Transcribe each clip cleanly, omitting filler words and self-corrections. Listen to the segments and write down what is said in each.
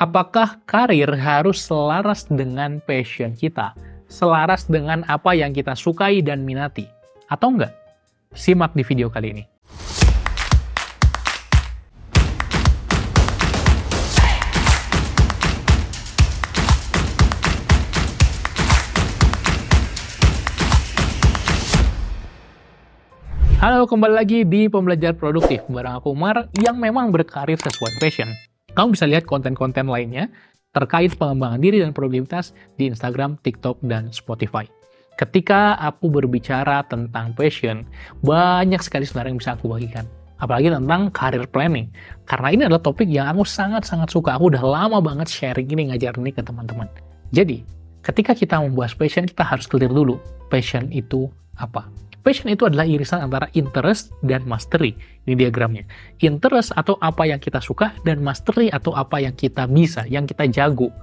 Apakah karir harus selaras dengan passion kita? Selaras dengan apa yang kita sukai dan minati? Atau enggak? Simak di video kali ini. Halo, kembali lagi di Pembelajar Produktif bareng aku Umar yang memang berkarir sesuai passion. Kamu bisa lihat konten-konten lainnya terkait pengembangan diri dan produktivitas di Instagram, TikTok, dan Spotify. Ketika aku berbicara tentang passion, banyak sekali sebenarnya yang bisa aku bagikan. Apalagi tentang career planning. Karena ini adalah topik yang aku sangat-sangat suka. Aku udah lama banget sharing ini, ngajar ini ke teman-teman. Jadi, ketika kita membahas passion, kita harus clear dulu. Passion itu apa? Passion itu adalah irisan antara interest dan mastery. Ini diagramnya. Interest atau apa yang kita suka, dan mastery atau apa yang kita bisa, yang kita jago.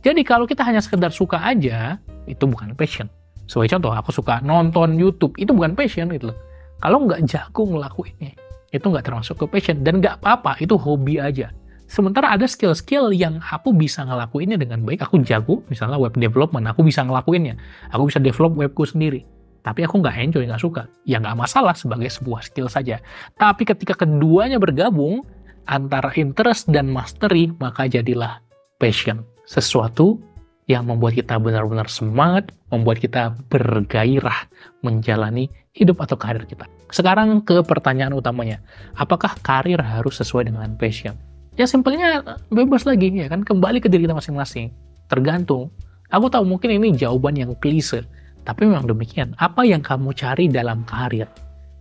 Jadi kalau kita hanya sekedar suka aja, itu bukan passion. Sebagai contoh, aku suka nonton YouTube, itu bukan passion gitu loh. Kalau nggak jago ngelakuinnya, itu nggak termasuk ke passion. Dan nggak apa-apa, itu hobi aja. Sementara ada skill-skill yang aku bisa ngelakuinnya dengan baik, aku jago, misalnya web development, aku bisa ngelakuinnya. Aku bisa develop webku sendiri. Tapi aku nggak enjoy, nggak suka. Ya nggak masalah sebagai sebuah skill saja. Tapi ketika keduanya bergabung, antara interest dan mastery, maka jadilah passion. Sesuatu yang membuat kita benar-benar semangat, membuat kita bergairah menjalani hidup atau karir kita. Sekarang ke pertanyaan utamanya. Apakah karir harus sesuai dengan passion? Ya simpelnya bebas lagi, ya kan? Kembali ke diri kita masing-masing. Tergantung. Aku tahu mungkin ini jawaban yang klise. Tapi memang demikian, apa yang kamu cari dalam karir?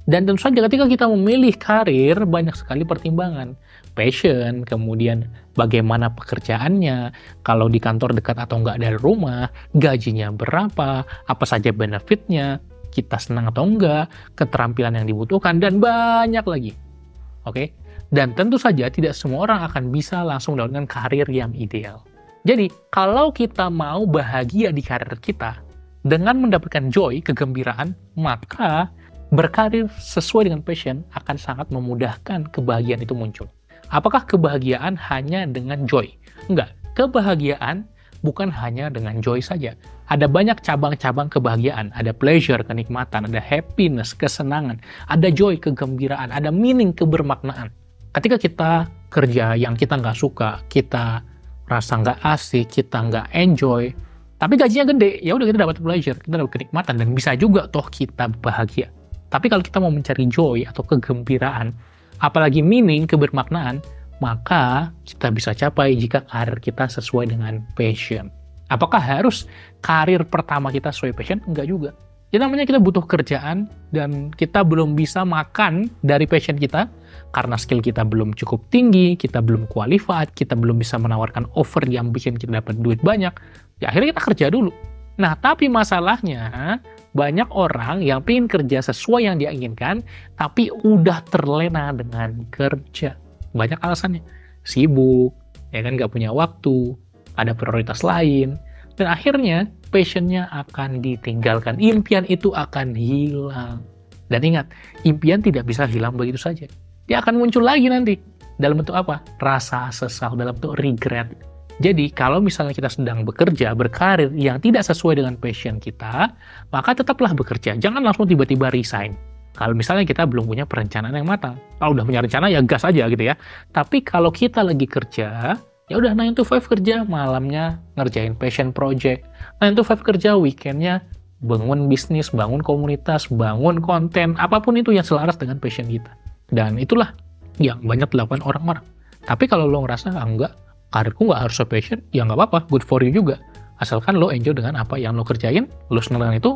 Dan tentu saja ketika kita memilih karir, banyak sekali pertimbangan. Passion, kemudian bagaimana pekerjaannya, kalau di kantor dekat atau enggak dari rumah, gajinya berapa, apa saja benefitnya, kita senang atau enggak, keterampilan yang dibutuhkan, dan banyak lagi. Oke? Dan tentu saja tidak semua orang akan bisa langsung mendapatkan karir yang ideal. Jadi, kalau kita mau bahagia di karir kita, dengan mendapatkan joy, kegembiraan, maka berkarir sesuai dengan passion akan sangat memudahkan kebahagiaan itu muncul. Apakah kebahagiaan hanya dengan joy? Enggak. Kebahagiaan bukan hanya dengan joy saja. Ada banyak cabang-cabang kebahagiaan. Ada pleasure, kenikmatan, ada happiness, kesenangan, ada joy, kegembiraan, ada meaning, kebermaknaan. Ketika kita kerja yang kita nggak suka, kita rasa nggak asik, kita nggak enjoy, tapi gajinya gede, ya udah kita dapat pleasure, kita dapat kenikmatan, dan bisa juga toh kita bahagia. Tapi kalau kita mau mencari joy atau kegembiraan, apalagi meaning, kebermaknaan, maka kita bisa capai jika karir kita sesuai dengan passion. Apakah harus karir pertama kita sesuai passion? Enggak juga. Jadi namanya kita butuh kerjaan, dan kita belum bisa makan dari passion kita, karena skill kita belum cukup tinggi, kita belum qualified, kita belum bisa menawarkan offer yang bikin kita dapat duit banyak, ya akhirnya kita kerja dulu. Nah, tapi masalahnya, banyak orang yang pengen kerja sesuai yang dia inginkan, tapi udah terlena dengan kerja. Banyak alasannya. Sibuk, ya kan, nggak punya waktu, ada prioritas lain, dan akhirnya passionnya akan ditinggalkan. Impian itu akan hilang. Dan ingat, impian tidak bisa hilang begitu saja. Dia akan muncul lagi nanti. Dalam bentuk apa? Rasa sesal, dalam bentuk regret. Jadi, kalau misalnya kita sedang bekerja, berkarir yang tidak sesuai dengan passion kita, maka tetaplah bekerja. Jangan langsung tiba-tiba resign. Kalau misalnya kita belum punya perencanaan yang matang. Kalau udah punya rencana, ya gas aja gitu ya. Tapi kalau kita lagi kerja, ya udah 9 to 5 kerja, malamnya ngerjain passion project. 9 to 5 kerja, weekendnya bangun bisnis, bangun komunitas, bangun konten, apapun itu yang selaras dengan passion kita. Dan itulah yang banyak dilakukan orang-orang. Tapi kalau lo ngerasa, enggak, karirku nggak harus passion, ya nggak apa-apa, good for you juga. Asalkan lo enjoy dengan apa yang lo kerjain, lo senang dengan itu,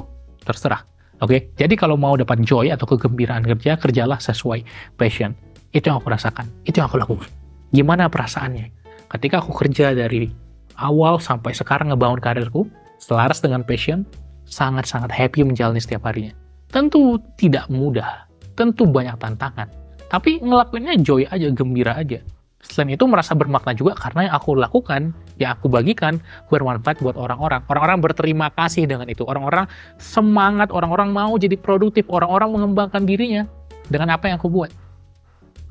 terserah. Oke? Jadi kalau mau dapat joy atau kegembiraan kerja, kerjalah sesuai passion. Itu yang aku rasakan, itu yang aku lakukan. Gimana perasaannya? Ketika aku kerja dari awal sampai sekarang ngebangun karirku, selaras dengan passion, sangat-sangat happy menjalani setiap harinya. Tentu tidak mudah, tentu banyak tantangan, tapi ngelakuinnya joy aja, gembira aja. Selain itu merasa bermakna juga karena yang aku lakukan, yang aku bagikan, bermanfaat buat orang-orang. Orang-orang berterima kasih dengan itu. Orang-orang semangat, orang-orang mau jadi produktif, orang-orang mengembangkan dirinya dengan apa yang aku buat.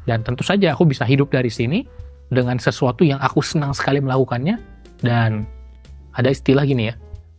Dan tentu saja aku bisa hidup dari sini, dengan sesuatu yang aku senang sekali melakukannya. Dan ada istilah gini ya,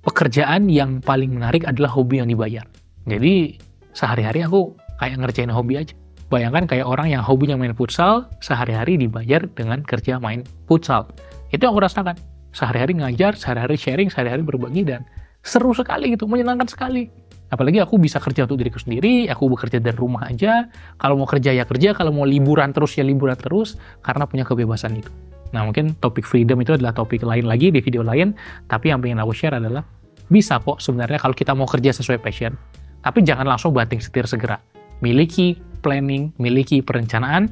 pekerjaan yang paling menarik adalah hobi yang dibayar. Jadi sehari-hari aku kayak ngerjain hobi aja. Bayangkan kayak orang yang hobinya main futsal, sehari-hari dibayar dengan kerja main futsal. Itu yang aku rasakan. Sehari-hari ngajar, sehari-hari sharing, sehari-hari berbagi, dan seru sekali gitu, menyenangkan sekali. Apalagi aku bisa kerja untuk diriku sendiri, aku bekerja dari rumah aja. Kalau mau kerja ya kerja, kalau mau liburan terus ya liburan terus, karena punya kebebasan itu. Nah, mungkin topik freedom itu adalah topik lain lagi di video lain, tapi yang pengen aku share adalah, bisa kok sebenarnya kalau kita mau kerja sesuai passion, tapi jangan langsung banting setir segera. Miliki planning, miliki perencanaan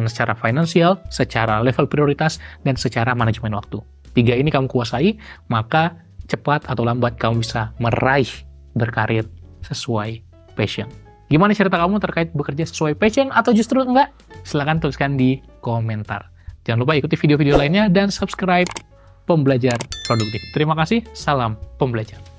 secara finansial, secara level prioritas, dan secara manajemen waktu. 3 ini kamu kuasai, maka cepat atau lambat kamu bisa meraih berkarir sesuai passion. Gimana cerita kamu terkait bekerja sesuai passion atau justru enggak? Silahkan tuliskan di komentar. Jangan lupa ikuti video-video lainnya dan subscribe Pembelajar Produktif. Terima kasih, salam pembelajar.